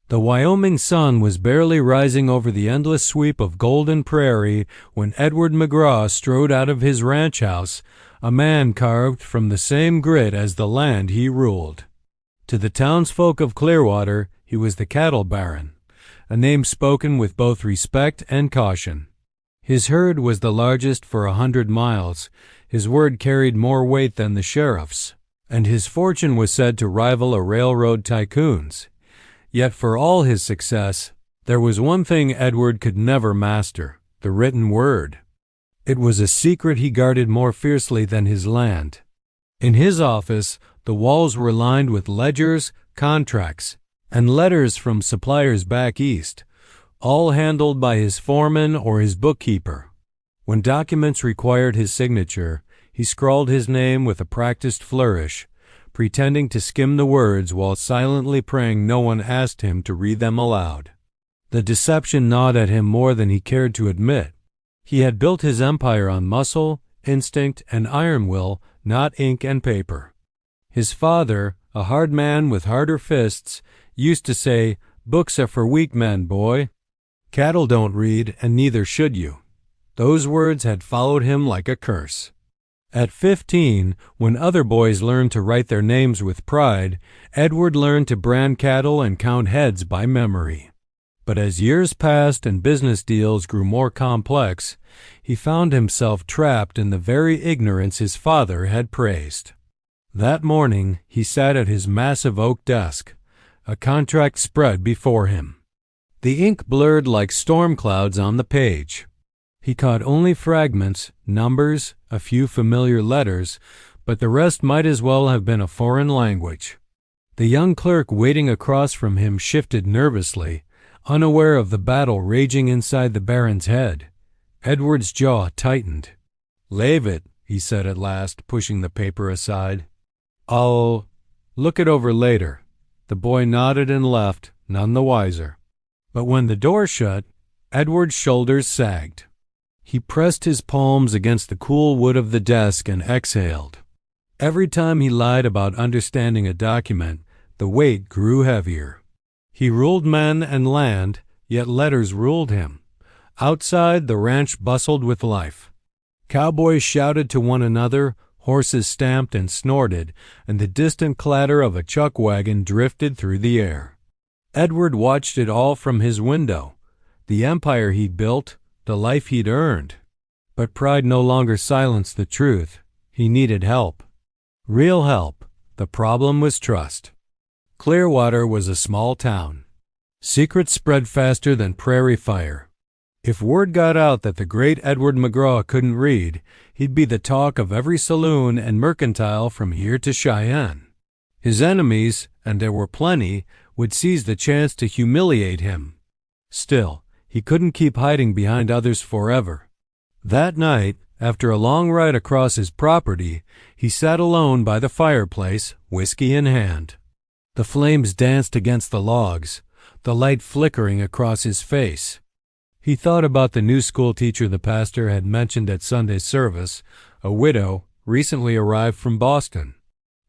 The Wyoming sun was barely rising over the endless sweep of golden prairie when Edward McGraw strode out of his ranch house, a man carved from the same grit as the land he ruled. To the townsfolk of Clearwater, he was the cattle baron, a name spoken with both respect and caution. His herd was the largest for 100 miles, his word carried more weight than the sheriff's, and his fortune was said to rival a railroad tycoon's. Yet for all his success, there was one thing Edward could never master: the written word. It was a secret he guarded more fiercely than his land. In his office, the walls were lined with ledgers, contracts, and letters from suppliers back east, all handled by his foreman or his bookkeeper. When documents required his signature, he scrawled his name with a practiced flourish, pretending to skim the words while silently praying no one asked him to read them aloud. The deception gnawed at him more than he cared to admit. He had built his empire on muscle, instinct, and iron will, not ink and paper. His father, a hard man with harder fists, used to say, "Books are for weak men, boy. Cattle don't read, and neither should you." Those words had followed him like a curse. At 15, when other boys learned to write their names with pride, Edward learned to brand cattle and count heads by memory. But as years passed and business deals grew more complex, he found himself trapped in the very ignorance his father had praised. That morning, he sat at his massive oak desk, a contract spread before him. The ink blurred like storm clouds on the page. He caught only fragments, numbers, a few familiar letters, but the rest might as well have been a foreign language. The young clerk waiting across from him shifted nervously, unaware of the battle raging inside the baron's head. Edward's jaw tightened. "Lave it," he said at last, pushing the paper aside. "I'll look it over later." The boy nodded and left, none the wiser. But when the door shut, Edward's shoulders sagged. He pressed his palms against the cool wood of the desk and exhaled. Every time he lied about understanding a document, the weight grew heavier. He ruled men and land, yet letters ruled him. Outside, the ranch bustled with life. Cowboys shouted to one another, horses stamped and snorted, and the distant clatter of a chuck wagon drifted through the air. Edward watched it all from his window. The empire he'd built, the life he'd earned. But pride no longer silenced the truth. He needed help. Real help. The problem was trust. Clearwater was a small town. Secrets spread faster than prairie fire. If word got out that the great Edward McGraw couldn't read, he'd be the talk of every saloon and mercantile from here to Cheyenne. His enemies, and there were plenty, would seize the chance to humiliate him. Still, he couldn't keep hiding behind others forever. That night, after a long ride across his property, he sat alone by the fireplace, whiskey in hand. The flames danced against the logs, the light flickering across his face. He thought about the new school teacher the pastor had mentioned at Sunday service, a widow, recently arrived from Boston.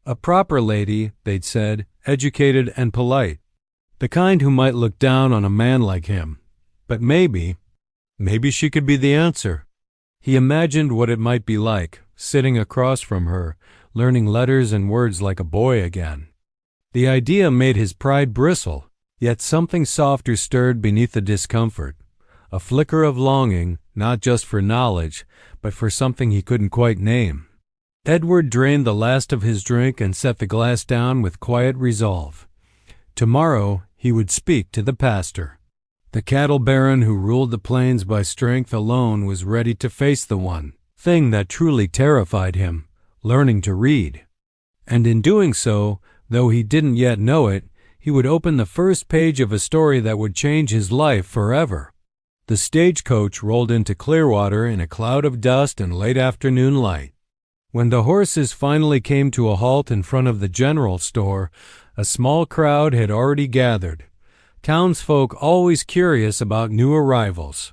A proper lady, they'd said, educated and polite. The kind who might look down on a man like him. But maybe she could be the answer. He imagined what it might be like, sitting across from her, learning letters and words like a boy again. The idea made his pride bristle, yet something softer stirred beneath the discomfort. A flicker of longing, not just for knowledge, but for something he couldn't quite name. Edward drained the last of his drink and set the glass down with quiet resolve. Tomorrow he would speak to the pastor. The cattle baron who ruled the plains by strength alone was ready to face the one thing that truly terrified him, learning to read. And in doing so, though he didn't yet know it, he would open the first page of a story that would change his life forever. The stagecoach rolled into Clearwater in a cloud of dust and late afternoon light. When the horses finally came to a halt in front of the general store, a small crowd had already gathered. Townsfolk always curious about new arrivals.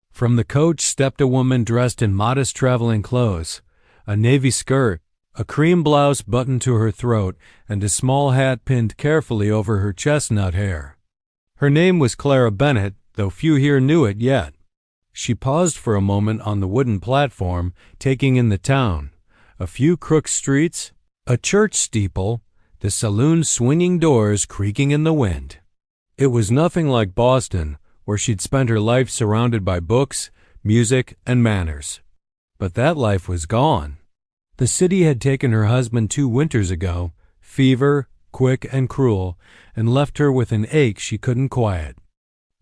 From the coach stepped a woman dressed in modest traveling clothes, a navy skirt, a cream blouse buttoned to her throat, and a small hat pinned carefully over her chestnut hair. Her name was Clara Bennett, though few here knew it yet. She paused for a moment on the wooden platform, taking in the town, a few crooked streets, a church steeple, the saloon's swinging doors creaking in the wind. It was nothing like Boston, where she'd spent her life surrounded by books, music, and manners. But that life was gone. The city had taken her husband 2 winters ago, fever, quick and cruel, and left her with an ache she couldn't quiet.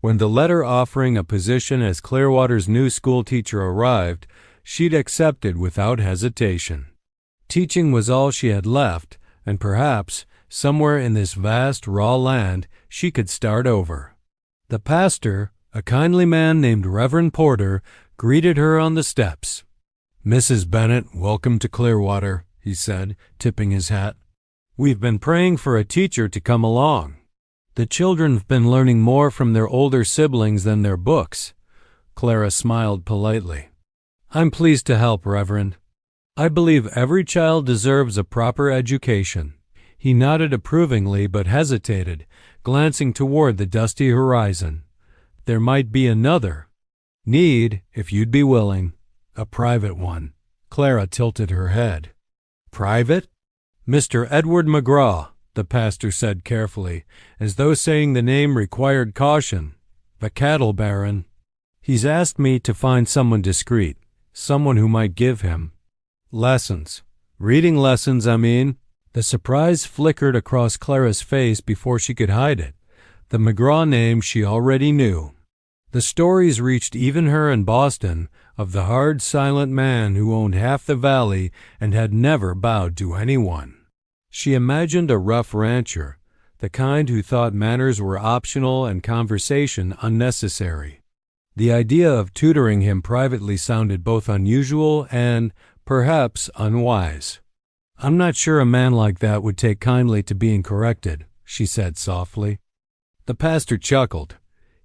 When the letter offering a position as Clearwater's new schoolteacher arrived, she'd accepted without hesitation. Teaching was all she had left, and perhaps, somewhere in this vast, raw land, she could start over. The pastor, a kindly man named Reverend Porter, greeted her on the steps. "Mrs. Bennett, welcome to Clearwater," he said, tipping his hat. "We've been praying for a teacher to come along. The children have been learning more from their older siblings than their books." Clara smiled politely. "I'm pleased to help, Reverend. I believe every child deserves a proper education." He nodded approvingly but hesitated, glancing toward the dusty horizon. There might be another need, if you'd be willing. A private one. Clara tilted her head. "Private?" "Mr. Edward McGraw," the pastor said carefully, as though saying the name required caution. "The cattle baron. He's asked me to find someone discreet, someone who might give him lessons. Reading lessons, I mean." The surprise flickered across Clara's face before she could hide it. The McGraw name she already knew. The stories reached even her in Boston of the hard, silent man who owned half the valley and had never bowed to anyone. She imagined a rough rancher, the kind who thought manners were optional and conversation unnecessary. The idea of tutoring him privately sounded both unusual and, perhaps, unwise. "I'm not sure a man like that would take kindly to being corrected," she said softly. The pastor chuckled.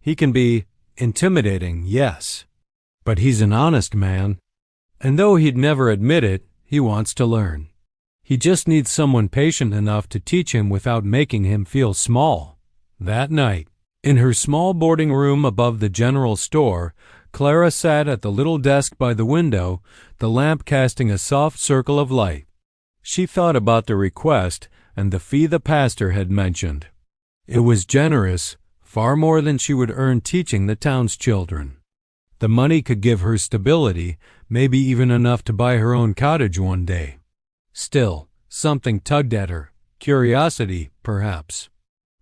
"He can be intimidating, yes, but he's an honest man. And though he'd never admit it, he wants to learn. He just needs someone patient enough to teach him without making him feel small." That night, in her small boarding room above the general store, Clara sat at the little desk by the window, the lamp casting a soft circle of light. She thought about the request and the fee the pastor had mentioned. It was generous, far more than she would earn teaching the town's children. The money could give her stability, maybe even enough to buy her own cottage one day. Still, something tugged at her, curiosity, perhaps.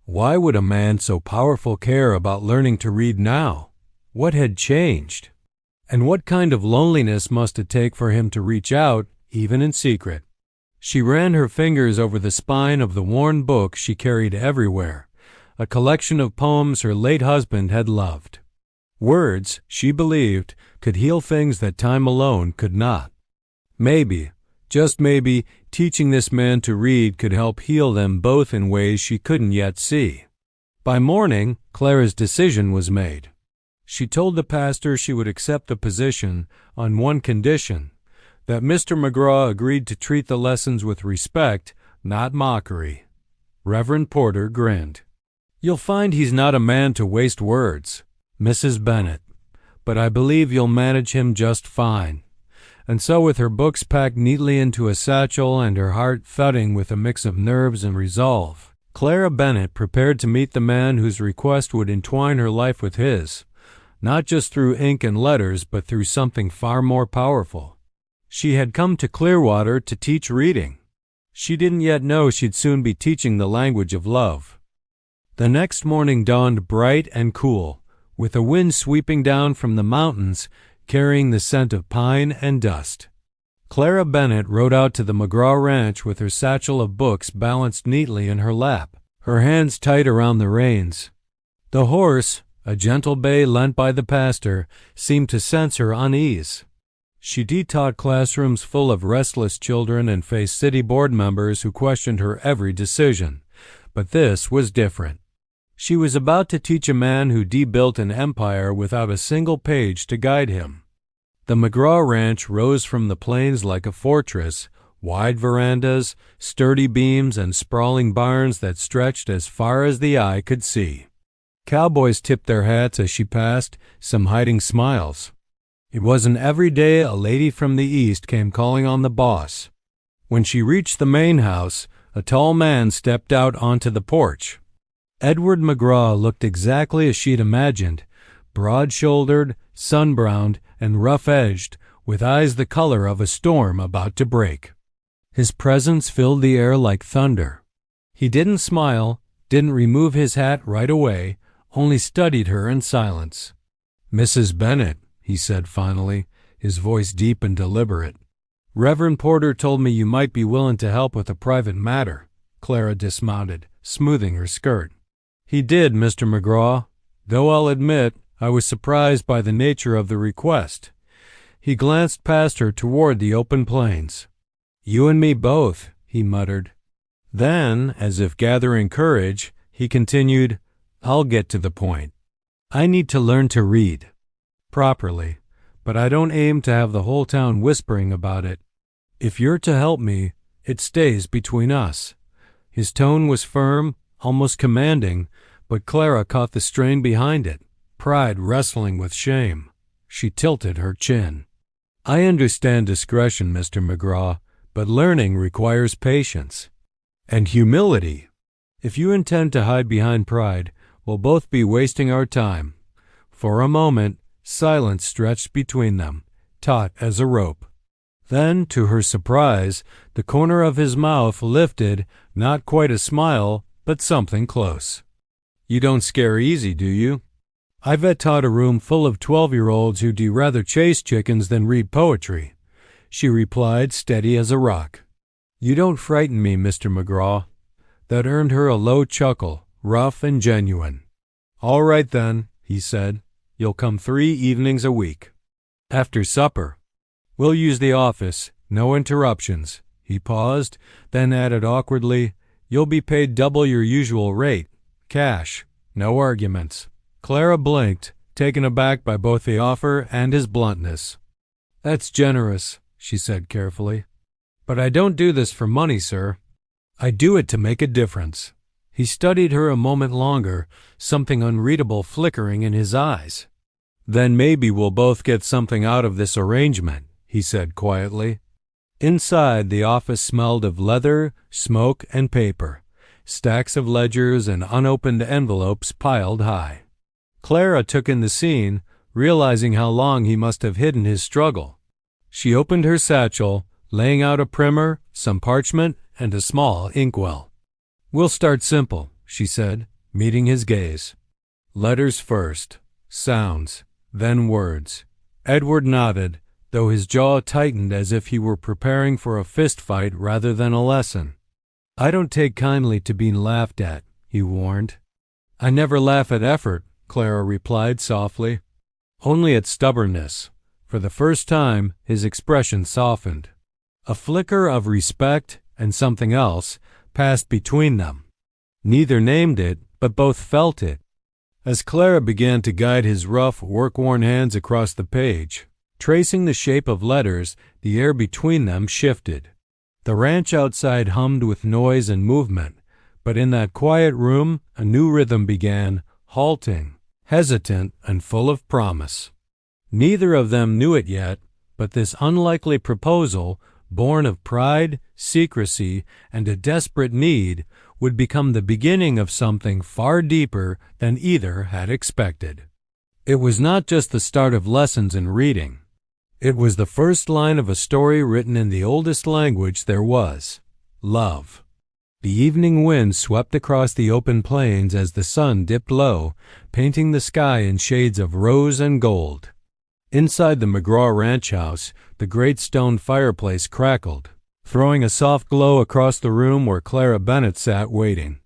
Why would a man so powerful care about learning to read now? What had changed? And what kind of loneliness must it take for him to reach out, even in secret? She ran her fingers over the spine of the worn book she carried everywhere, a collection of poems her late husband had loved. Words, she believed, could heal things that time alone could not. Maybe, just maybe, teaching this man to read could help heal them both in ways she couldn't yet see. By morning, Clara's decision was made. She told the pastor she would accept the position on one condition, that Mr. McGraw agreed to treat the lessons with respect, not mockery. Reverend Porter grinned. "You'll find he's not a man to waste words, Mrs. Bennett, but I believe you'll manage him just fine." And so, with her books packed neatly into a satchel and her heart thudding with a mix of nerves and resolve, Clara Bennett prepared to meet the man whose request would entwine her life with his, not just through ink and letters, but through something far more powerful. She had come to Clearwater to teach reading. She didn't yet know she'd soon be teaching the language of love. The next morning dawned bright and cool, with a wind sweeping down from the mountains, carrying the scent of pine and dust. Clara Bennett rode out to the McGraw Ranch with her satchel of books balanced neatly in her lap, her hands tight around the reins. The horse, a gentle bay lent by the pastor, seemed to sense her unease. She taught classrooms full of restless children and faced city board members who questioned her every decision. But this was different. She was about to teach a man who built an empire without a single page to guide him. The McGraw Ranch rose from the plains like a fortress, wide verandas, sturdy beams, and sprawling barns that stretched as far as the eye could see. Cowboys tipped their hats as she passed, some hiding smiles. It wasn't every day a lady from the East came calling on the boss. When she reached the main house, a tall man stepped out onto the porch. Edward McGraw looked exactly as she'd imagined, broad-shouldered, sun-browned, and rough-edged, with eyes the color of a storm about to break. His presence filled the air like thunder. He didn't smile, didn't remove his hat right away, only studied her in silence. "Mrs. Bennet," he said finally, his voice deep and deliberate. "Reverend Porter told me you might be willing to help with a private matter." Clara dismounted, smoothing her skirt. "He did, Mr. McGraw, though I'll admit I was surprised by the nature of the request." He glanced past her toward the open plains. "You and me both," he muttered. Then, as if gathering courage, he continued, "I'll get to the point. I need to learn to read. Properly, but I don't aim to have the whole town whispering about it. If you're to help me, it stays between us." His tone was firm, almost commanding, but Clara caught the strain behind it, pride wrestling with shame. She tilted her chin. "I understand discretion, Mr. McGraw, but learning requires patience. And humility. If you intend to hide behind pride, we'll both be wasting our time." For a moment, silence stretched between them, taut as a rope. Then, to her surprise, the corner of his mouth lifted, not quite a smile, but something close. "You don't scare easy, do you?" "I've taught a room full of 12-year-olds who'd rather chase chickens than read poetry," she replied, steady as a rock. "You don't frighten me, Mr. McGraw." That earned her a low chuckle, rough and genuine. "All right, then," he said. "You'll come 3 evenings a week. After supper. We'll use the office, no interruptions." He paused, then added awkwardly, "You'll be paid double your usual rate. Cash. No arguments." Clara blinked, taken aback by both the offer and his bluntness. "That's generous," she said carefully. "But I don't do this for money, sir. I do it to make a difference." He studied her a moment longer, something unreadable flickering in his eyes. "Then maybe we'll both get something out of this arrangement," he said quietly. Inside, the office smelled of leather, smoke, and paper, stacks of ledgers and unopened envelopes piled high. Clara took in the scene, realizing how long he must have hidden his struggle. She opened her satchel, laying out a primer, some parchment, and a small inkwell. "We'll start simple," she said, meeting his gaze. "Letters first, sounds, then words." Edward nodded, though his jaw tightened as if he were preparing for a fist fight rather than a lesson. "I don't take kindly to being laughed at," he warned. "I never laugh at effort," Clara replied softly. "Only at stubbornness." For the first time, his expression softened. A flicker of respect and something else passed between them. Neither named it, but both felt it. As Clara began to guide his rough, work-worn hands across the page, tracing the shape of letters, the air between them shifted. The ranch outside hummed with noise and movement, but in that quiet room a new rhythm began, halting, hesitant, and full of promise. Neither of them knew it yet, but this unlikely proposal, born of pride, secrecy, and a desperate need, would become the beginning of something far deeper than either had expected. It was not just the start of lessons in reading. It was the first line of a story written in the oldest language there was, love. The evening wind swept across the open plains as the sun dipped low, painting the sky in shades of rose and gold. Inside the McGraw ranch house, the great stone fireplace crackled, throwing a soft glow across the room where Clara Bennet sat waiting.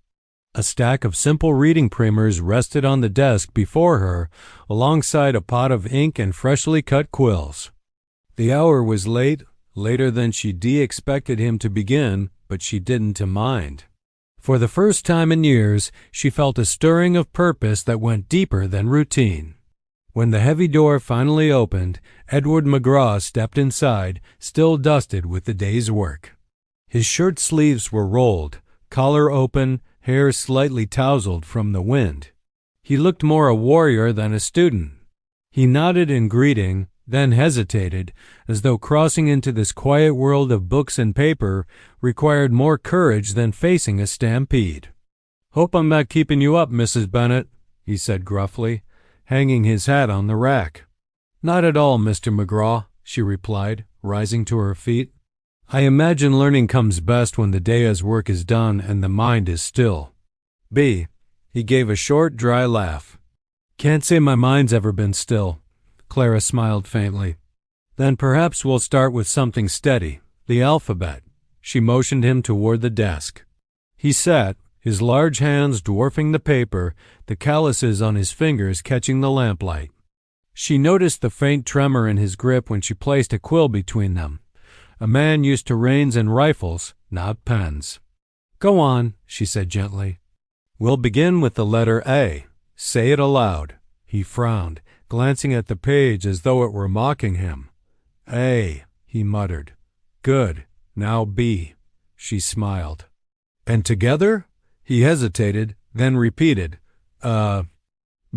A stack of simple reading primers rested on the desk before her, alongside a pot of ink and freshly cut quills. The hour was late, later than she'd expected him to begin, but she didn't mind. For the first time in years, she felt a stirring of purpose that went deeper than routine. When the heavy door finally opened, Edward McGraw stepped inside, still dusted with the day's work. His shirt sleeves were rolled, collar open, hair slightly tousled from the wind. He looked more a warrior than a student. He nodded in greeting, then hesitated, as though crossing into this quiet world of books and paper required more courage than facing a stampede. "Hope I'm not keeping you up, Mrs. Bennet," he said gruffly, hanging his hat on the rack. "Not at all, Mr. McGraw," she replied, rising to her feet. "I imagine learning comes best when the day's work is done and the mind is still." B. He gave a short, dry laugh. "Can't say my mind's ever been still." Clara smiled faintly. "Then perhaps we'll start with something steady, the alphabet." She motioned him toward the desk. He sat, his large hands dwarfing the paper, the calluses on his fingers catching the lamplight. She noticed the faint tremor in his grip when she placed a quill between them. A man used to reins and rifles, not pens. "Go on," she said gently. "We'll begin with the letter A. Say it aloud." He frowned, glancing at the page as though it were mocking him. "A," he muttered. "Good. Now B." She smiled. "And together?" He hesitated, then repeated,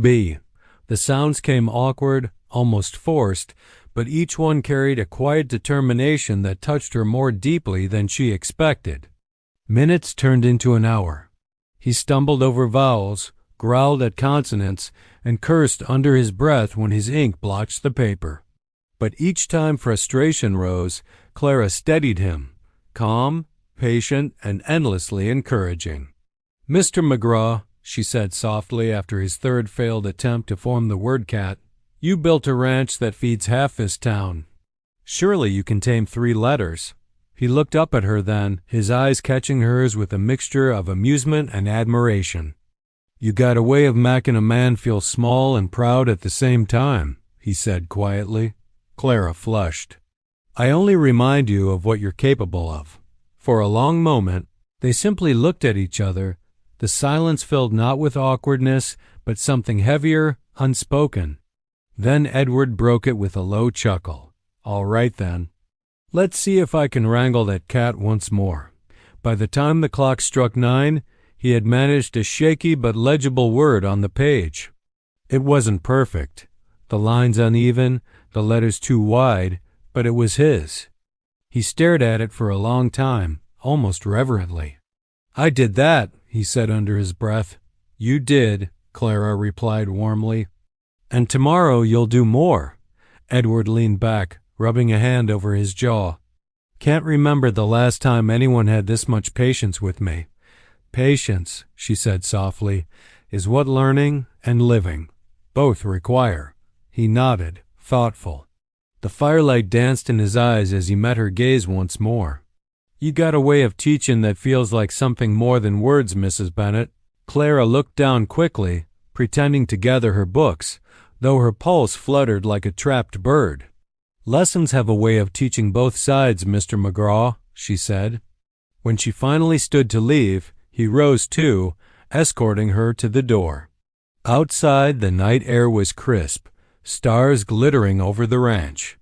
B. The sounds came awkward, almost forced, but each one carried a quiet determination that touched her more deeply than she expected. Minutes turned into an hour. He stumbled over vowels, growled at consonants, and cursed under his breath when his ink blotched the paper. But each time frustration rose, Clara steadied him, calm, patient, and endlessly encouraging. "Mr. McGraw," she said softly after his third failed attempt to form the word cat, "you built a ranch that feeds half this town. Surely you can tame 3 letters." He looked up at her then, his eyes catching hers with a mixture of amusement and admiration. "You got a way of making a man feel small and proud at the same time," he said quietly. Clara flushed. "I only remind you of what you're capable of." For a long moment, they simply looked at each other, the silence filled not with awkwardness, but something heavier, unspoken. Then Edward broke it with a low chuckle. "All right, then. Let's see if I can wrangle that cat once more." By the time the clock struck 9, he had managed a shaky but legible word on the page. It wasn't perfect, the lines uneven, the letters too wide, but it was his. He stared at it for a long time, almost reverently. "I did that," he said under his breath. "You did," Clara replied warmly. "And tomorrow you'll do more." Edward leaned back, rubbing a hand over his jaw. "Can't remember the last time anyone had this much patience with me." "Patience," she said softly, "is what learning and living both require." He nodded, thoughtful. The firelight danced in his eyes as he met her gaze once more. "You got a way of teaching that feels like something more than words, Mrs. Bennet." Clara looked down quickly, pretending to gather her books, though her pulse fluttered like a trapped bird. "Lessons have a way of teaching both sides, Mr. McGraw," she said. When she finally stood to leave, he rose too, escorting her to the door. Outside, the night air was crisp, stars glittering over the ranch.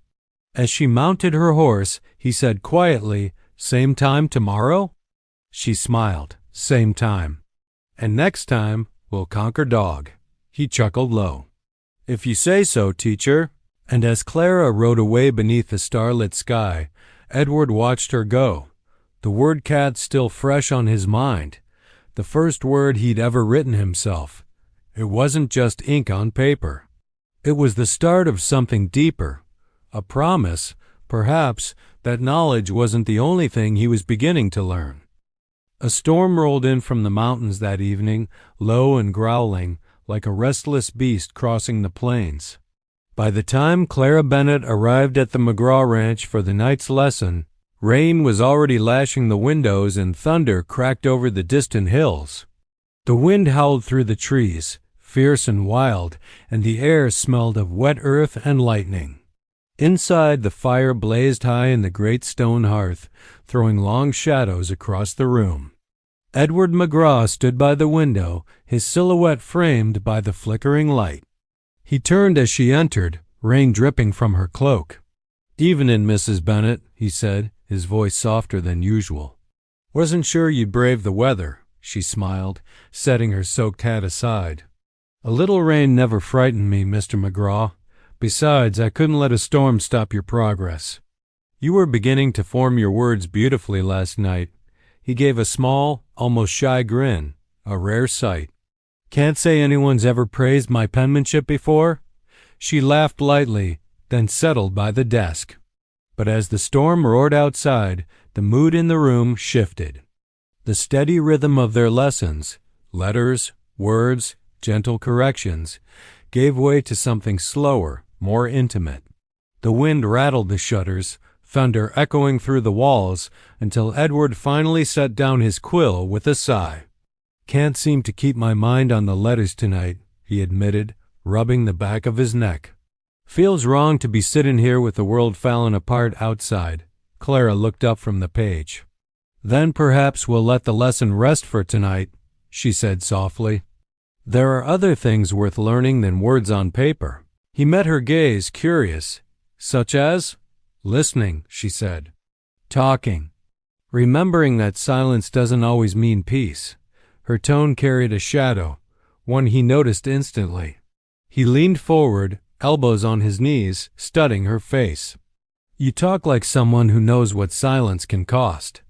As she mounted her horse, he said quietly, "Same time tomorrow?" She smiled. "Same time. And next time, we'll conquer dog." He chuckled low. "If you say so, teacher." And as Clara rode away beneath the starlit sky, Edward watched her go, the word cat still fresh on his mind, the first word he'd ever written himself. It wasn't just ink on paper. It was the start of something deeper, a promise, perhaps, that knowledge wasn't the only thing he was beginning to learn. A storm rolled in from the mountains that evening, low and growling, like a restless beast crossing the plains. By the time Clara Bennet arrived at the McGraw Ranch for the night's lesson, rain was already lashing the windows and thunder cracked over the distant hills. The wind howled through the trees, fierce and wild, and the air smelled of wet earth and lightning. Inside, the fire blazed high in the great stone hearth, throwing long shadows across the room. Edward McGraw stood by the window, his silhouette framed by the flickering light. He turned as she entered, rain dripping from her cloak. "Evenin', Mrs. Bennet," he said, his voice softer than usual. "Wasn't sure you'd brave the weather," she smiled, setting her soaked hat aside. A little rain never frightened me, Mr. McGraw. Besides, I couldn't let a storm stop your progress. You were beginning to form your words beautifully last night. He gave a small, almost shy grin, a rare sight. Can't say anyone's ever praised my penmanship before? She laughed lightly, then settled by the desk. But as the storm roared outside, the mood in the room shifted. The steady rhythm of their lessons, letters, words, gentle corrections, gave way to something slower, more intimate. The wind rattled the shutters, thunder echoing through the walls, until Edward finally set down his quill with a sigh. Can't seem to keep my mind on the letters tonight, he admitted, rubbing the back of his neck. Feels wrong to be sitting here with the world falling apart outside. Clara looked up from the page. Then perhaps we'll let the lesson rest for tonight, she said softly. There are other things worth learning than words on paper. He met her gaze, curious. Such as? Listening, she said. Talking. Remembering that silence doesn't always mean peace. Her tone carried a shadow, one he noticed instantly. He leaned forward, elbows on his knees, studying her face. You talk like someone who knows what silence can cost.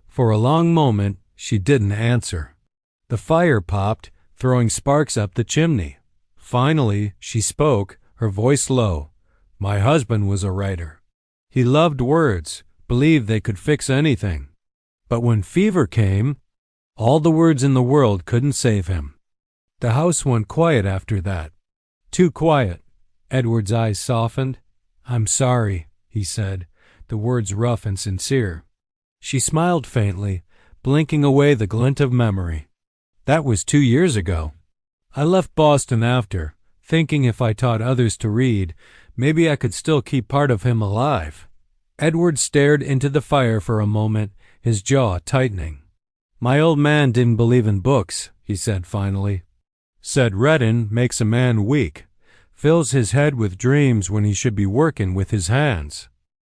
For a long moment, she didn't answer. The fire popped, throwing sparks up the chimney. Finally, she spoke, her voice low. My husband was a writer. He loved words, believed they could fix anything. But when fever came, all the words in the world couldn't save him. The house went quiet after that. Too quiet. Edward's eyes softened. I'm sorry, he said, the words rough and sincere. She smiled faintly, blinking away the glint of memory. That was 2 years ago. I left Boston after, thinking if I taught others to read, maybe I could still keep part of him alive. Edward stared into the fire for a moment, his jaw tightening. My old man didn't believe in books, he said finally. Said reading makes a man weak, fills his head with dreams when he should be working with his hands.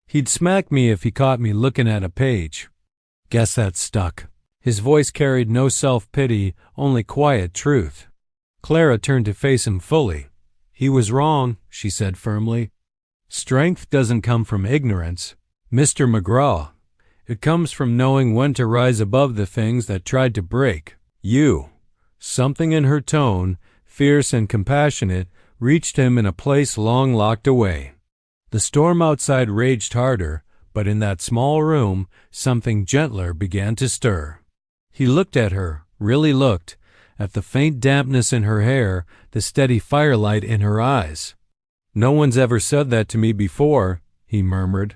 He'd smack me if he caught me looking at a page. Guess that stuck. His voice carried no self-pity, only quiet truth. Clara turned to face him fully. He was wrong, she said firmly. Strength doesn't come from ignorance, Mr. McGraw. It comes from knowing when to rise above the things that tried to break you. Something in her tone, fierce and compassionate, reached him in a place long locked away. The storm outside raged harder, but in that small room, something gentler began to stir. He looked at her, really looked, at the faint dampness in her hair, the steady firelight in her eyes. No one's ever said that to me before, he murmured.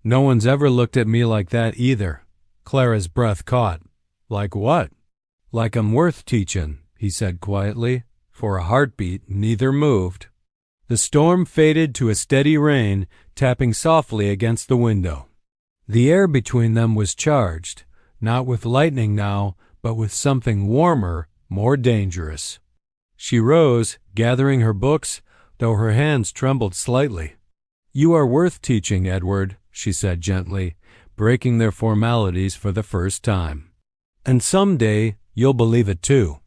No one's ever looked at me like that either. Clara's breath caught. Like what? Like I'm worth teaching, he said quietly. For a heartbeat, neither moved. The storm faded to a steady rain, tapping softly against the window. The air between them was charged, not with lightning now, but with something warmer, more dangerous. She rose, gathering her books, though her hands trembled slightly. You are worth teaching, Edward, she said gently, breaking their formalities for the first time. And someday you'll believe it too.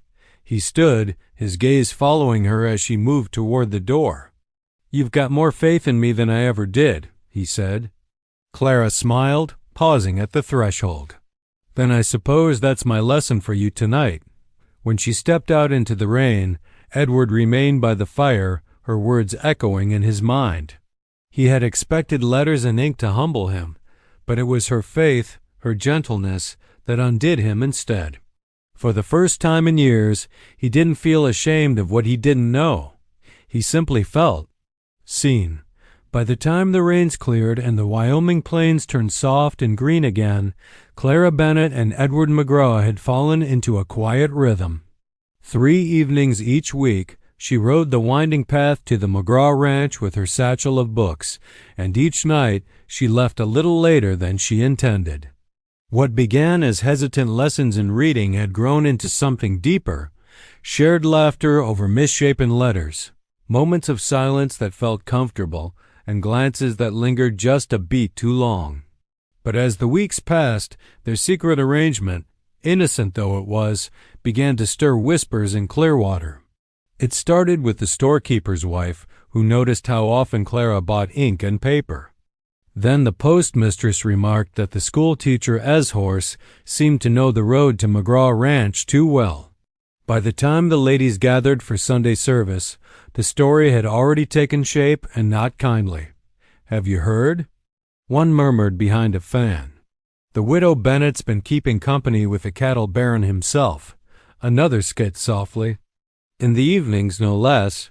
He stood, his gaze following her as she moved toward the door. You've got more faith in me than I ever did, he said. Clara smiled, pausing at the threshold. Then I suppose that's my lesson for you tonight. When she stepped out into the rain, Edward remained by the fire, her words echoing in his mind. He had expected letters and ink to humble him, but it was her faith, her gentleness, that undid him instead. For the first time in years, he didn't feel ashamed of what he didn't know. He simply felt seen. By the time the rains cleared and the Wyoming plains turned soft and green again, Clara Bennett and Edward McGraw had fallen into a quiet rhythm. 3 evenings each week, she rode the winding path to the McGraw Ranch with her satchel of books, and each night she left a little later than she intended. What began as hesitant lessons in reading had grown into something deeper, shared laughter over misshapen letters, moments of silence that felt comfortable, and glances that lingered just a beat too long. But as the weeks passed, their secret arrangement, innocent though it was, began to stir whispers in Clearwater. It started with the storekeeper's wife, who noticed how often Clara bought ink and paper. Then the postmistress remarked that the schoolteacher Ezhorse seemed to know the road to McGraw Ranch too well. By the time the ladies gathered for Sunday service, the story had already taken shape, and not kindly. "Have you heard?" one murmured behind a fan. "The widow Bennett's been keeping company with the cattle baron himself," another skit softly. "In the evenings, no less.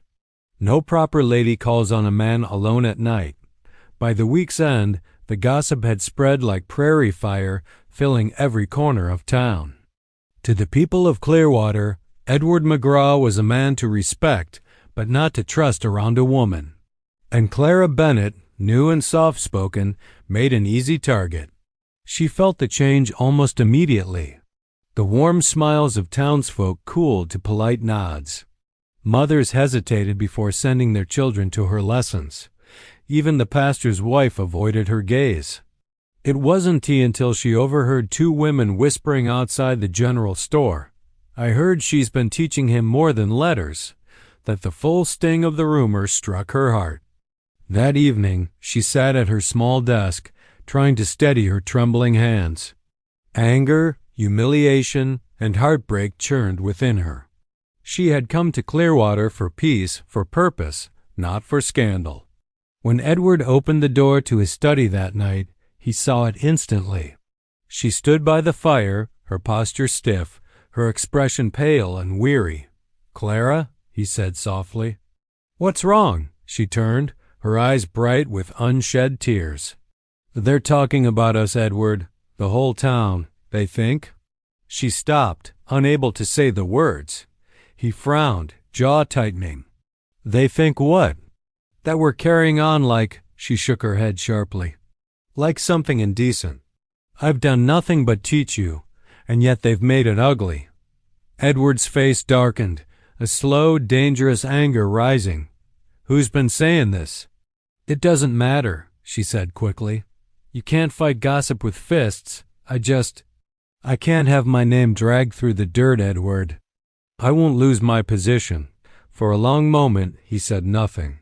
No proper lady calls on a man alone at night." By the week's end, the gossip had spread like prairie fire, filling every corner of town. To the people of Clearwater, Edward McGraw was a man to respect, but not to trust around a woman. And Clara Bennett, new and soft-spoken, made an easy target. She felt the change almost immediately. The warm smiles of townsfolk cooled to polite nods. Mothers hesitated before sending their children to her lessons. Even the pastor's wife avoided her gaze. It wasn't until she overheard two women whispering outside the general store, "I heard she's been teaching him more than letters," that the full sting of the rumor struck her heart. That evening she sat at her small desk, trying to steady her trembling hands. Anger, humiliation, and heartbreak churned within her. She had come to Clearwater for peace, for purpose, not for scandal. When Edward opened the door to his study that night, he saw it instantly. She stood by the fire, her posture stiff, her expression pale and weary. "Clara?" he said softly. "What's wrong?" She turned, her eyes bright with unshed tears. "They're talking about us, Edward. The whole town, they think." She stopped, unable to say the words. He frowned, jaw tightening. "They think what?" "That we're carrying on like," she shook her head sharply, "like something indecent. I've done nothing but teach you, and yet they've made it ugly." Edward's face darkened, a slow, dangerous anger rising. "Who's been saying this?" "It doesn't matter," she said quickly. "You can't fight gossip with fists. I can't have my name dragged through the dirt, Edward." "I won't lose my position." For a long moment he said nothing.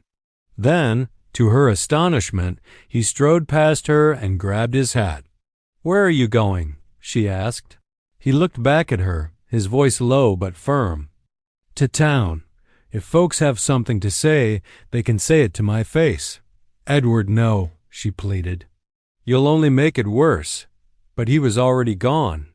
Then, to her astonishment, he strode past her and grabbed his hat. "Where are you going?" she asked. He looked back at her, his voice low but firm. "To town. If folks have something to say, they can say it to my face." "Edward, no," she pleaded. "You'll only make it worse." But he was already gone.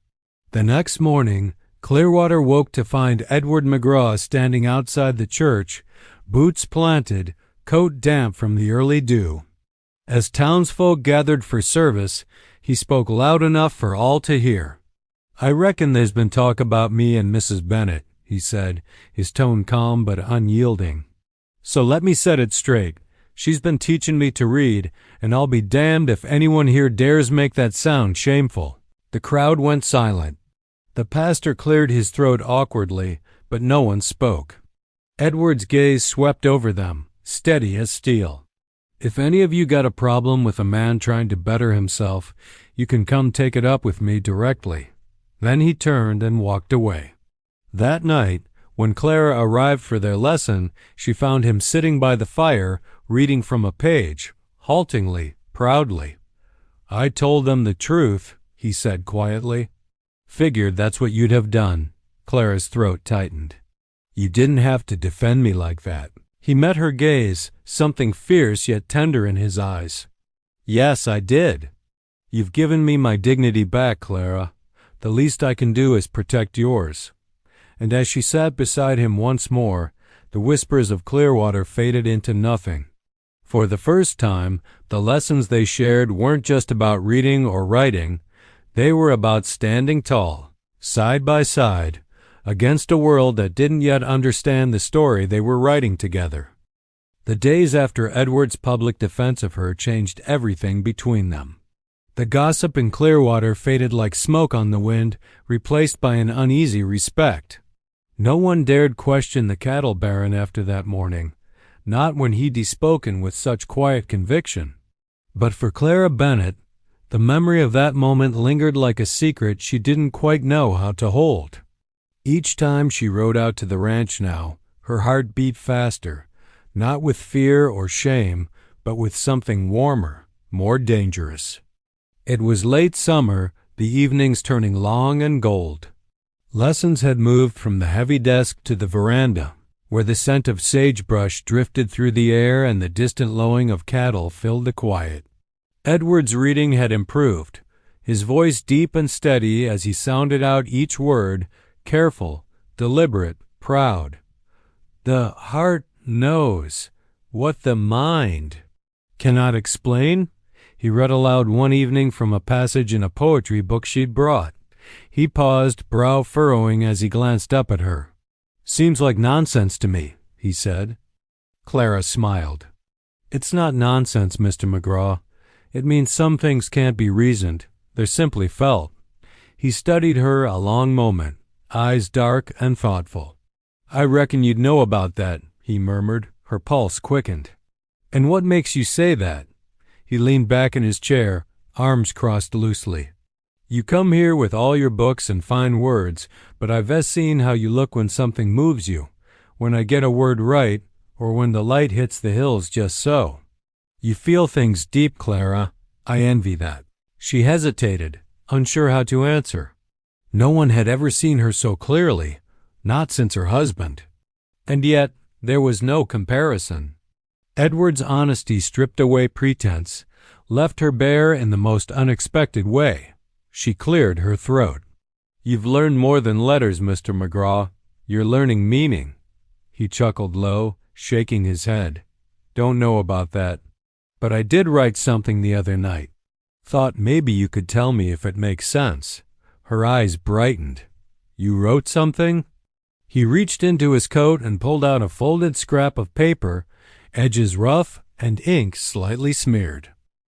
The next morning, Clearwater woke to find Edward McGraw standing outside the church, boots planted, coat damp from the early dew. As townsfolk gathered for service, he spoke loud enough for all to hear. "I reckon there's been talk about me and Mrs. Bennett," he said, his tone calm but unyielding. "So let me set it straight. She's been teaching me to read, and I'll be damned if anyone here dares make that sound shameful." The crowd went silent. The pastor cleared his throat awkwardly, but no one spoke. Edward's gaze swept over them, steady as steel. "If any of you got a problem with a man trying to better himself, you can come take it up with me directly." Then he turned and walked away. That night, when Clara arrived for their lesson, she found him sitting by the fire, reading from a page, haltingly, proudly. "I told them the truth," he said quietly. "Figured that's what you'd have done." Clara's throat tightened. "You didn't have to defend me like that." He met her gaze, something fierce yet tender in his eyes. "Yes, I did. You've given me my dignity back, Clara. The least I can do is protect yours." And as she sat beside him once more, the whispers of Clearwater faded into nothing. For the first time, the lessons they shared weren't just about reading or writing. They were about standing tall, side by side, against a world that didn't yet understand the story they were writing together. The days after Edward's public defense of her changed everything between them. The gossip in Clearwater faded like smoke on the wind, replaced by an uneasy respect. No one dared question the cattle baron after that morning, not when he'd spoken with such quiet conviction. But for Clara Bennett, the memory of that moment lingered like a secret she didn't quite know how to hold. Each time she rode out to the ranch now, Her heart beat faster, not with fear or shame, but with something warmer, more dangerous. It was late summer, the evenings turning long and gold. Lessons had moved from the heavy desk to the veranda, where the scent of sagebrush drifted through the air and the distant lowing of cattle filled the quiet. Edward's reading had improved, his voice deep and steady as he sounded out each word, careful, deliberate, proud. The heart knows what the mind cannot explain. He read aloud one evening from a passage in a poetry book she'd brought. He paused, brow furrowing as he glanced up at her. "Seems like nonsense to me," he said. Clara smiled. "It's not nonsense, Mr. McGraw. It means some things can't be reasoned. They're simply felt." He studied her a long moment, eyes dark and thoughtful. "I reckon you'd know about that," he murmured. Her pulse quickened. "And what makes you say that?" He leaned back in his chair, arms crossed loosely. "You come here with all your books and fine words, but I've seen how you look when something moves you, when I get a word right, or when the light hits the hills just so. You feel things deep, Clara. I envy that." She hesitated, unsure how to answer. No one had ever seen her so clearly, not since her husband. And yet there was no comparison. Edward's honesty stripped away pretense, left her bare in the most unexpected way. She cleared her throat. "You've learned more than letters, Mr. McGraw. You're learning meaning." He chuckled low, shaking his head. "Don't know about that. But I did write something the other night. Thought maybe you could tell me if it makes sense." Her eyes brightened. "You wrote something?" He reached into his coat and pulled out a folded scrap of paper, edges rough and ink slightly smeared.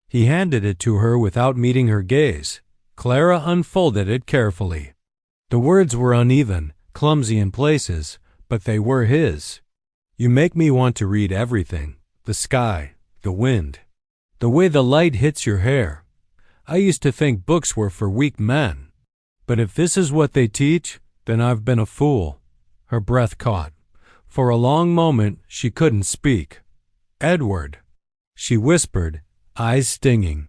He handed it to her without meeting her gaze. Clara unfolded it carefully. The words were uneven, clumsy in places, but they were his. "You make me want to read everything. The sky, the wind, the way the light hits your hair. I used to think books were for weak men. But if this is what they teach, then I've been a fool." Her breath caught. For a long moment she couldn't speak. "Edward," she whispered, eyes stinging.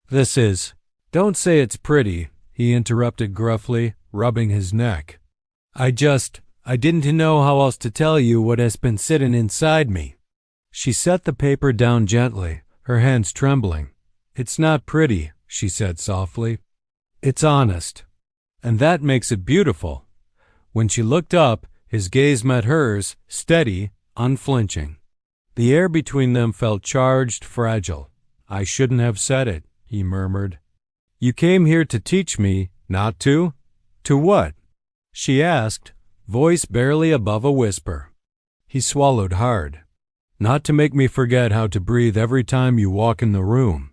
"This is—" "Don't say it's pretty," he interrupted gruffly, rubbing his neck. I didn't know how else to tell you what has been sitting inside me." She set the paper down gently, her hands trembling. "It's not pretty," she said softly. "It's honest. And that makes it beautiful." When she looked up, his gaze met hers, steady, unflinching. The air between them felt charged, fragile. "I shouldn't have said it," he murmured. "You came here to teach me, not to?" "To what?" she asked, voice barely above a whisper. He swallowed hard. "Not to make me forget how to breathe every time you walk in the room."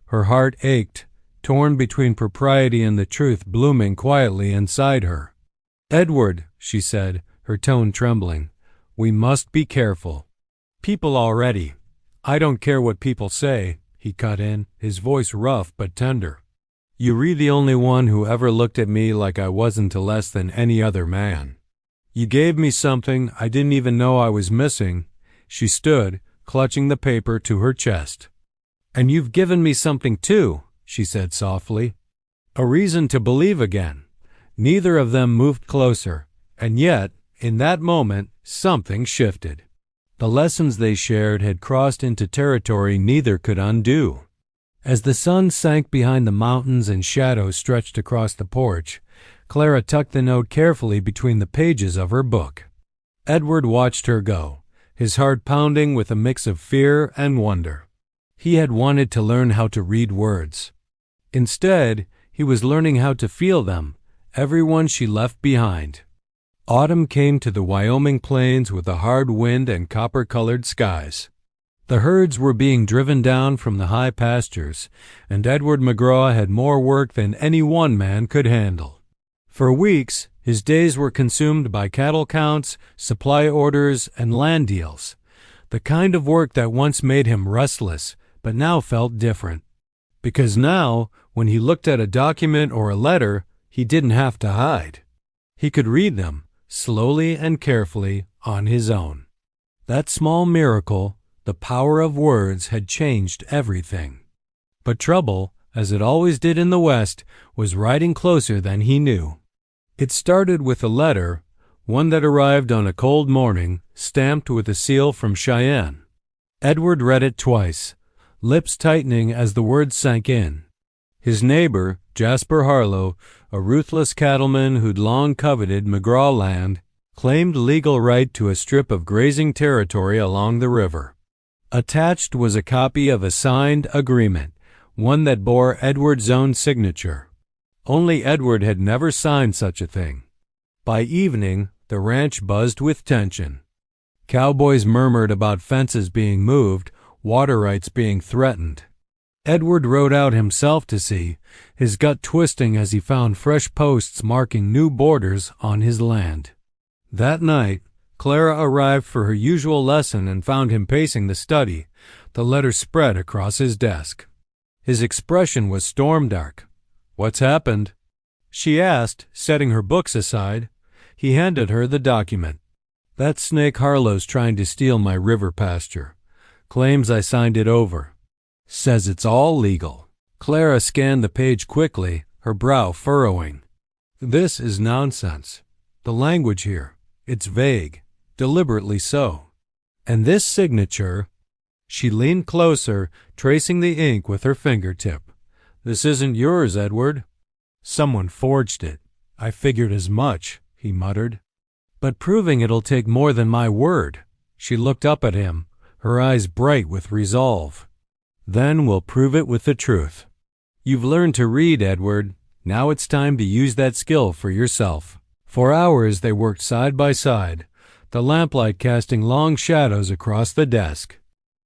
Her heart ached, torn between propriety and the truth blooming quietly inside her. "Edward," she said, her tone trembling, "we must be careful. People already—" "I don't care what people say," he cut in, his voice rough but tender. "You're the only one who ever looked at me like I wasn't less than any other man. You gave me something I didn't even know I was missing." She stood, clutching the paper to her chest. "And you've given me something too," she said softly. "A reason to believe again." Neither of them moved closer, and yet, in that moment, something shifted. The lessons they shared had crossed into territory neither could undo. As the sun sank behind the mountains and shadows stretched across the porch, Clara tucked the note carefully between the pages of her book. Edward watched her go, his heart pounding with a mix of fear and wonder. He had wanted to learn how to read words. Instead, he was learning how to feel them, every one she left behind. Autumn came to the Wyoming plains with a hard wind and copper-colored skies. The herds were being driven down from the high pastures, and Edward McGraw had more work than any one man could handle. For weeks, his days were consumed by cattle counts, supply orders, and land deals, the kind of work that once made him restless, but now felt different. Because now, when he looked at a document or a letter, he didn't have to hide. He could read them, slowly and carefully, on his own. That small miracle, the power of words, had changed everything. But trouble, as it always did in the West, was riding closer than he knew. It started with a letter, one that arrived on a cold morning, stamped with a seal from Cheyenne. Edward read it twice, lips tightening as the words sank in. His neighbor, Jasper Harlow, a ruthless cattleman who'd long coveted McGraw land, claimed legal right to a strip of grazing territory along the river. Attached was a copy of a signed agreement, one that bore Edward's own signature. Only Edward had never signed such a thing. By evening, the ranch buzzed with tension. Cowboys murmured about fences being moved, water rights being threatened. Edward rode out himself to see, his gut twisting as he found fresh posts marking new borders on his land. That night, Clara arrived for her usual lesson and found him pacing the study, the letter spread across his desk. His expression was storm-dark. "What's happened?" she asked, setting her books aside. He handed her the document. "That snake Harlow's trying to steal my river pasture. Claims I signed it over. Says it's all legal." Clara scanned the page quickly, her brow furrowing. "This is nonsense. The language here, it's vague, deliberately so. And this signature—" She leaned closer, tracing the ink with her fingertip. "This isn't yours, Edward. Someone forged it. I figured as much," he muttered. "But proving it'll take more than my word." She looked up at him, her eyes bright with resolve. "Then we'll prove it with the truth. You've learned to read, Edward. Now it's time to use that skill for yourself." For hours they worked side by side, the lamplight casting long shadows across the desk.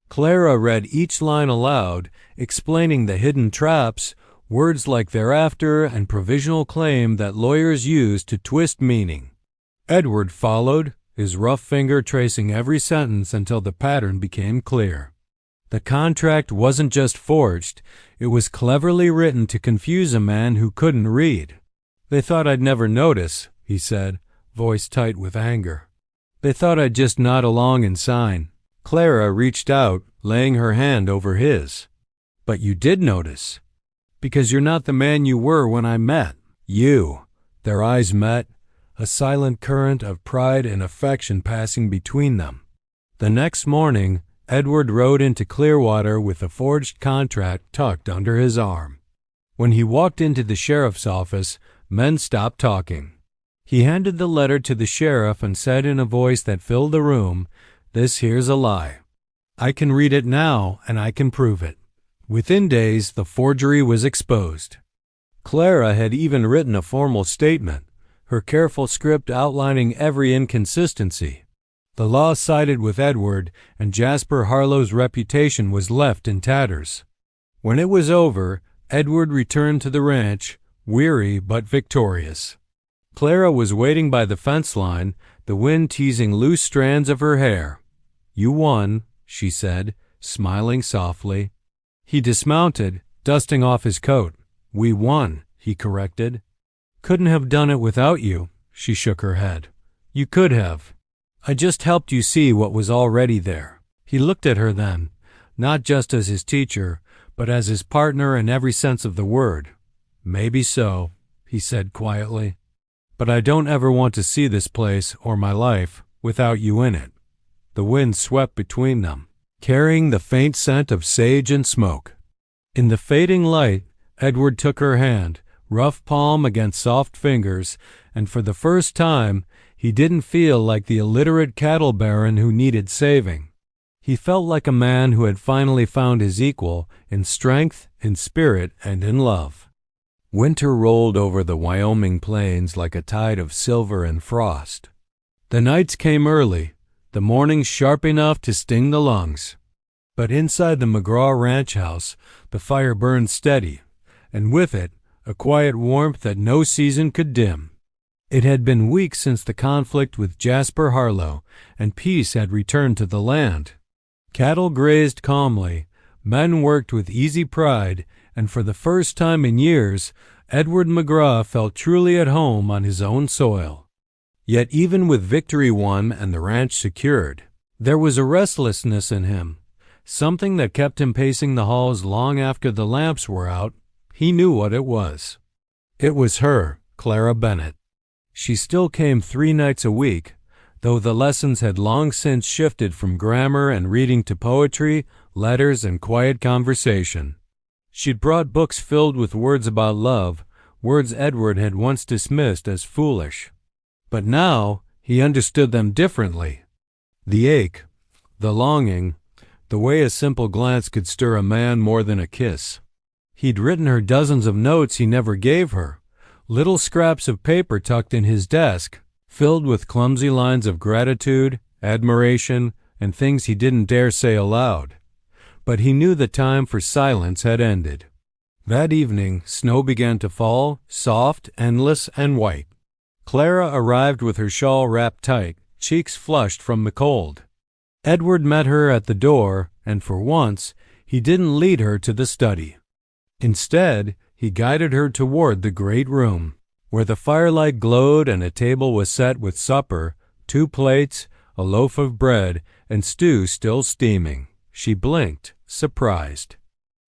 Clara read each line aloud, explaining the hidden traps, words like thereafter and provisional claim that lawyers use to twist meaning. Edward followed, his rough finger tracing every sentence until the pattern became clear. The contract wasn't just forged, it was cleverly written to confuse a man who couldn't read. "They thought I'd never notice," he said, voice tight with anger. "They thought I'd just nod along and sign." Clara reached out, laying her hand over his. "But you did notice. Because you're not the man you were when I met you." Their eyes met, a silent current of pride and affection passing between them. The next morning, Edward rode into Clearwater with the forged contract tucked under his arm. When he walked into the sheriff's office, men stopped talking. He handed the letter to the sheriff and said in a voice that filled the room, "This here's a lie. I can read it now, and I can prove it." Within days, the forgery was exposed. Clara had even written a formal statement, her careful script outlining every inconsistency. The law sided with Edward, and Jasper Harlow's reputation was left in tatters. When it was over, Edward returned to the ranch, weary but victorious. Clara was waiting by the fence line, the wind teasing loose strands of her hair. "You won," she said, smiling softly. He dismounted, dusting off his coat. "We won," he corrected. "Couldn't have done it without you," she shook her head. "You could have. I just helped you see what was already there." He looked at her then, not just as his teacher, but as his partner in every sense of the word. "Maybe so," he said quietly. "But I don't ever want to see this place or my life without you in it." The wind swept between them, carrying the faint scent of sage and smoke. In the fading light, Edward took her hand, rough palm against soft fingers, and for the first time, he didn't feel like the illiterate cattle baron who needed saving. He felt like a man who had finally found his equal in strength, in spirit, and in love. Winter rolled over the Wyoming plains like a tide of silver and frost. The nights came early, the mornings sharp enough to sting the lungs. But inside the McGraw ranch house, the fire burned steady, and with it, a quiet warmth that no season could dim. It had been weeks since the conflict with Jasper Harlow, and peace had returned to the land. Cattle grazed calmly, men worked with easy pride, and for the first time in years, Edward McGraw felt truly at home on his own soil. Yet even with victory won and the ranch secured, there was a restlessness in him, something that kept him pacing the halls long after the lamps were out. He knew what it was. It was her, Clara Bennett. She still came 3 nights a week, though the lessons had long since shifted from grammar and reading to poetry, letters, and quiet conversation. She'd brought books filled with words about love, words Edward had once dismissed as foolish. But now he understood them differently. The ache, the longing, the way a simple glance could stir a man more than a kiss. He'd written her dozens of notes he never gave her, little scraps of paper tucked in his desk, filled with clumsy lines of gratitude, admiration, and things he didn't dare say aloud. But he knew the time for silence had ended. That evening, snow began to fall, soft, endless, and white. Clara arrived with her shawl wrapped tight, cheeks flushed from the cold. Edward met her at the door, and for once, he didn't lead her to the study. Instead, he guided her toward the great room, where the firelight glowed and a table was set with supper, 2 plates, a loaf of bread, and stew still steaming. She blinked, surprised.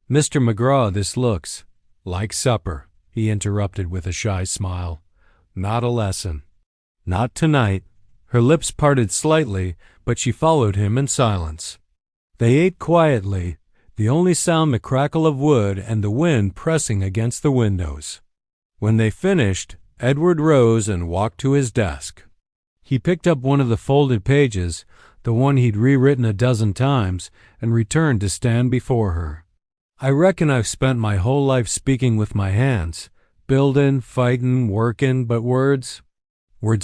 "Mr. McGraw, this looks like supper," he interrupted with a shy smile. "Not a lesson." "Not tonight." Her lips parted slightly, but she followed him in silence. They ate quietly, the only sound the crackle of wood and the wind pressing against the windows. When they finished, Edward rose and walked to his desk. He picked up one of the folded pages, the one he'd rewritten a dozen times, and returned to stand before her. "I reckon I've spent my whole life speaking with my hands, buildin', fightin', workin', but words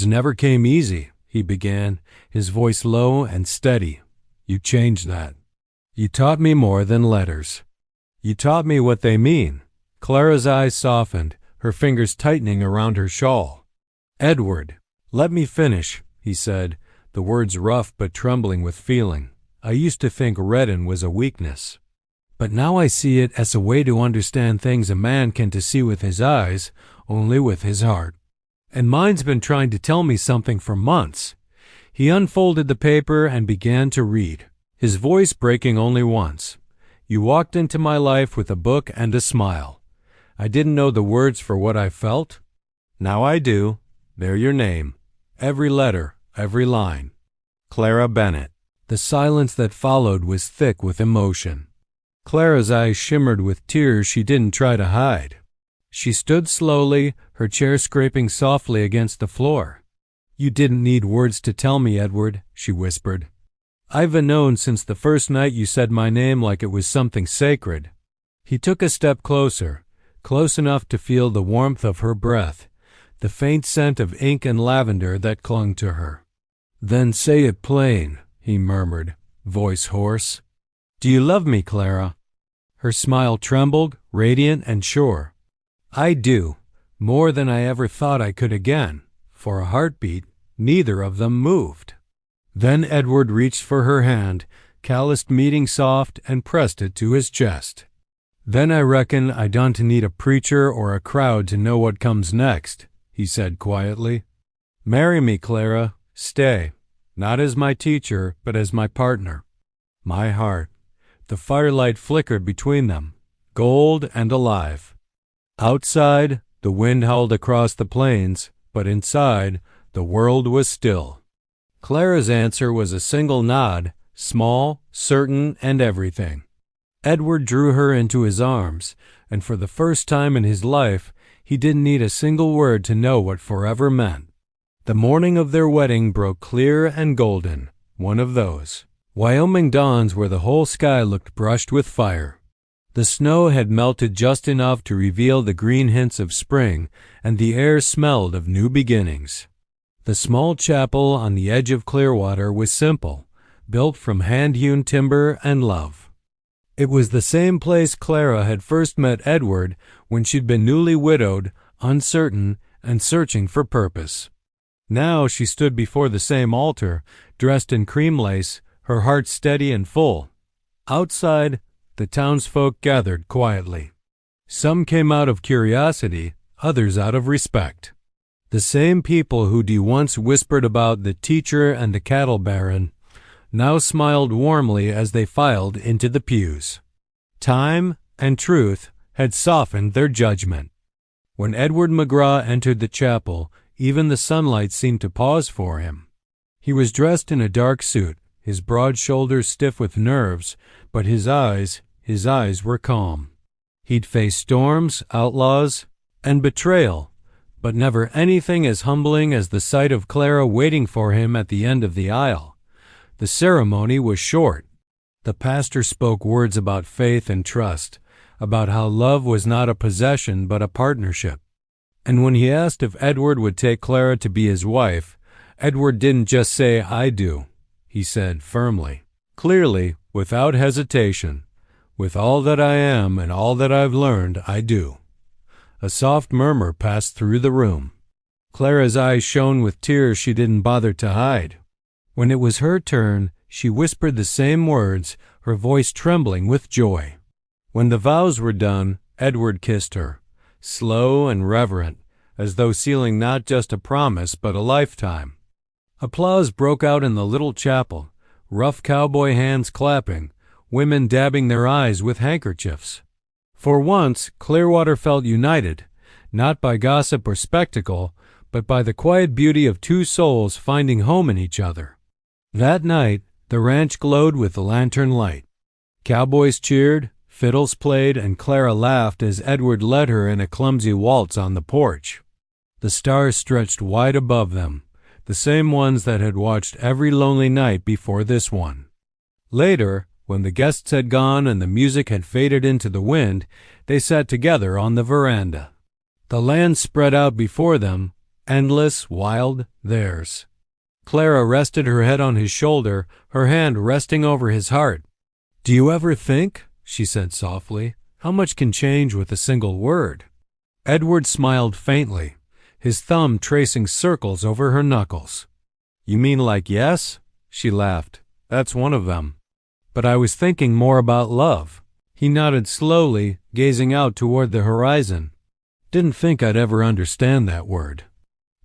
never came easy," he began, his voice low and steady. "You changed that. You taught me more than letters. You taught me what they mean." Clara's eyes softened, her fingers tightening around her shawl. "Edward, let me finish," he said, the words rough but trembling with feeling. "I used to think reddin' was a weakness. But now I see it as a way to understand things a man can't see with his eyes, only with his heart. And mine's been trying to tell me something for months." He unfolded the paper and began to read, his voice breaking only once. "You walked into my life with a book and a smile. I didn't know the words for what I felt. Now I do. They're your name. Every letter, every line. Clara Bennett." The silence that followed was thick with emotion. Clara's eyes shimmered with tears she didn't try to hide. She stood slowly, her chair scraping softly against the floor. "You didn't need words to tell me, Edward," she whispered. "I've known since the first night you said my name like it was something sacred." He took a step closer, close enough to feel the warmth of her breath, the faint scent of ink and lavender that clung to her. "Then say it plain," he murmured, voice hoarse. "Do you love me, Clara?" Her smile trembled, radiant and sure. "I do, more than I ever thought I could again." For a heartbeat, neither of them moved. Then Edward reached for her hand, calloused meeting soft, and pressed it to his chest. "Then I reckon I don't need a preacher or a crowd to know what comes next," he said quietly. "Marry me, Clara. Stay, not as my teacher, but as my partner. My heart." The firelight flickered between them, gold and alive. Outside, the wind howled across the plains, but inside, the world was still. Clara's answer was a single nod, small, certain, and everything. Edward drew her into his arms, and for the first time in his life, he didn't need a single word to know what forever meant. The morning of their wedding broke clear and golden, one of those Wyoming dawns where the whole sky looked brushed with fire. The snow had melted just enough to reveal the green hints of spring, and the air smelled of new beginnings. The small chapel on the edge of Clearwater was simple, built from hand-hewn timber and love. It was the same place Clara had first met Edward when she'd been newly widowed, uncertain, and searching for purpose. Now she stood before the same altar, dressed in cream lace, her heart steady and full. Outside, the townsfolk gathered quietly. Some came out of curiosity, others out of respect. The same people who'd once whispered about the teacher and the cattle baron now smiled warmly as they filed into the pews. Time and truth had softened their judgment. When Edward McGraw entered the chapel, even the sunlight seemed to pause for him. He was dressed in a dark suit, his broad shoulders stiff with nerves, but his eyes were calm. He'd faced storms, outlaws, and betrayal, but never anything as humbling as the sight of Clara waiting for him at the end of the aisle. The ceremony was short. The pastor spoke words about faith and trust, about how love was not a possession but a partnership. And when he asked if Edward would take Clara to be his wife, Edward didn't just say, "I do." He said firmly, clearly, without hesitation, "With all that I am and all that I've learned, I do." A soft murmur passed through the room. Clara's eyes shone with tears she didn't bother to hide. When it was her turn, she whispered the same words, her voice trembling with joy. When the vows were done, Edward kissed her, slow and reverent, as though sealing not just a promise but a lifetime. Applause broke out in the little chapel, rough cowboy hands clapping, women dabbing their eyes with handkerchiefs. For once, Clearwater felt united, not by gossip or spectacle, but by the quiet beauty of two souls finding home in each other. That night, the ranch glowed with the lantern light. Cowboys cheered, fiddles played, and Clara laughed as Edward led her in a clumsy waltz on the porch. The stars stretched wide above them, the same ones that had watched every lonely night before this one. Later, when the guests had gone and the music had faded into the wind, they sat together on the veranda. The land spread out before them, endless, wild, theirs. Clara rested her head on his shoulder, her hand resting over his heart. "Do you ever think," she said softly, "how much can change with a single word?" Edward smiled faintly, his thumb tracing circles over her knuckles. "You mean like yes?" She laughed. "That's one of them. But I was thinking more about love." He nodded slowly, gazing out toward the horizon. "Didn't think I'd ever understand that word.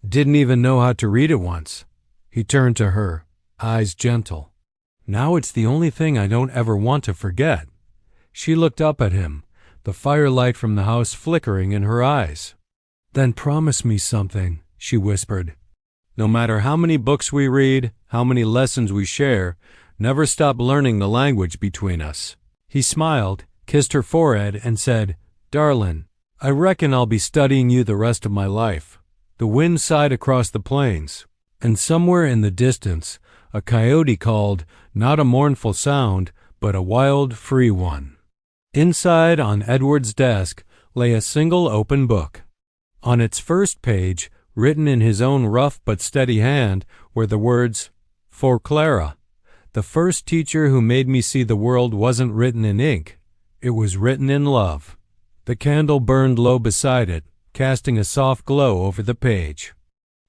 Didn't even know how to read it once." He turned to her, eyes gentle. "Now it's the only thing I don't ever want to forget." She looked up at him, the firelight from the house flickering in her eyes. "Then promise me something," she whispered. "No matter how many books we read, how many lessons we share, never stop learning the language between us." He smiled, kissed her forehead, and said, "Darlin', I reckon I'll be studying you the rest of my life." The wind sighed across the plains, and somewhere in the distance a coyote called, not a mournful sound, but a wild, free one. Inside, on Edward's desk, lay a single open book. On its first page, written in his own rough but steady hand, were the words, "For Clara. The first teacher who made me see the world wasn't written in ink. It was written in love." The candle burned low beside it, casting a soft glow over the page.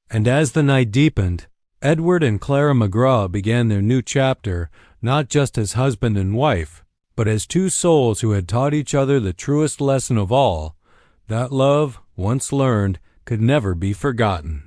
And as the night deepened, Edward and Clara McGraw began their new chapter, not just as husband and wife, but as two souls who had taught each other the truest lesson of all, that love, once learned, could never be forgotten.